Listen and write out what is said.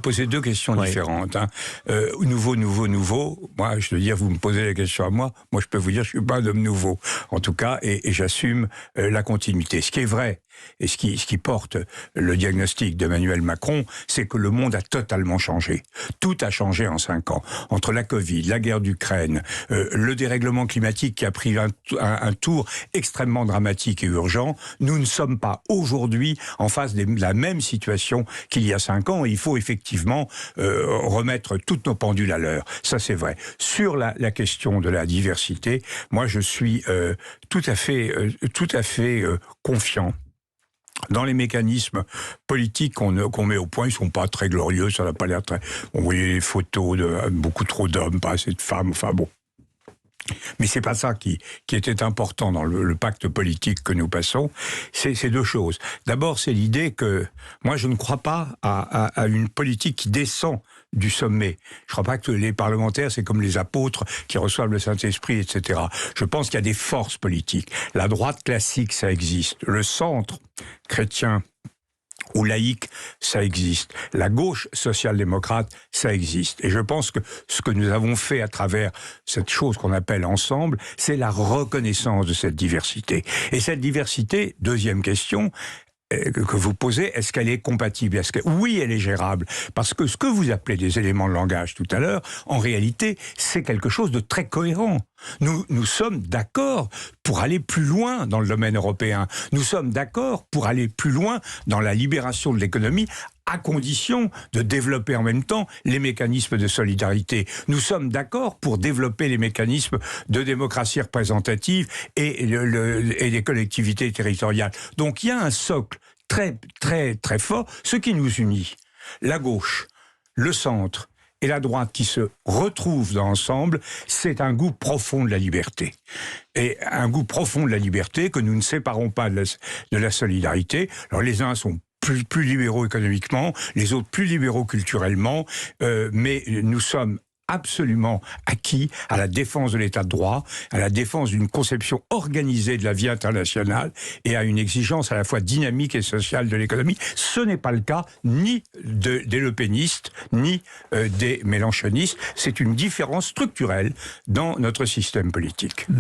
Poser deux questions différentes. Nouveau. Moi, je veux dire, vous me posez la question à moi. Moi, je peux vous dire, je suis pas un homme nouveau. En tout cas, et j'assume la continuité. Ce qui est vrai, et ce qui porte le diagnostic d'Emmanuel Macron, c'est que le monde a totalement changé. Tout a changé en 5 ans. Entre la Covid, la guerre d'Ukraine, le dérèglement climatique qui a pris un tour extrêmement dramatique et urgent, nous ne sommes pas aujourd'hui en face de la même situation qu'il y a 5 ans. Et il faut effectivement remettre toutes nos pendules à l'heure. Ça, c'est vrai. Sur la question de la diversité, moi, je suis tout à fait confiant dans les mécanismes politiques qu'on met au point. Ils sont pas très glorieux, ça n'a pas l'air très... On voyait les photos de beaucoup trop d'hommes, pas assez de femmes, enfin bon. Mais c'est pas ça qui était important dans le pacte politique que nous passons. C'est deux choses. D'abord, c'est l'idée que moi, je ne crois pas à une politique qui descend du sommet. Je crois pas que les parlementaires, c'est comme les apôtres qui reçoivent le Saint-Esprit, etc. Je pense qu'il y a des forces politiques. La droite classique, ça existe. Le centre chrétien ou laïque, ça existe. La gauche social-démocrate, ça existe. Et je pense que ce que nous avons fait à travers cette chose qu'on appelle ensemble, c'est la reconnaissance de cette diversité. Et cette diversité, deuxième question, que vous posez, est-ce qu'elle est compatible? Oui, elle est gérable. Parce que ce que vous appelez des éléments de langage tout à l'heure, en réalité, c'est quelque chose de très cohérent. Nous sommes d'accord pour aller plus loin dans le domaine européen. Nous sommes d'accord pour aller plus loin dans la libération de l'économie, à condition de développer en même temps les mécanismes de solidarité. Nous sommes d'accord pour développer les mécanismes de démocratie représentative et les collectivités territoriales. Donc il y a un socle très, très, très fort. Ce qui nous unit, la gauche, le centre et la droite qui se retrouvent ensemble, c'est un goût profond de la liberté. Et un goût profond de la liberté que nous ne séparons pas de la solidarité. Alors les uns sont plus libéraux économiquement, les autres plus libéraux culturellement, mais nous sommes absolument acquis à la défense de l'état de droit, à la défense d'une conception organisée de la vie internationale et à une exigence à la fois dynamique et sociale de l'économie. Ce n'est pas le cas ni des lepénistes, ni des mélenchonistes. C'est une différence structurelle dans notre système politique.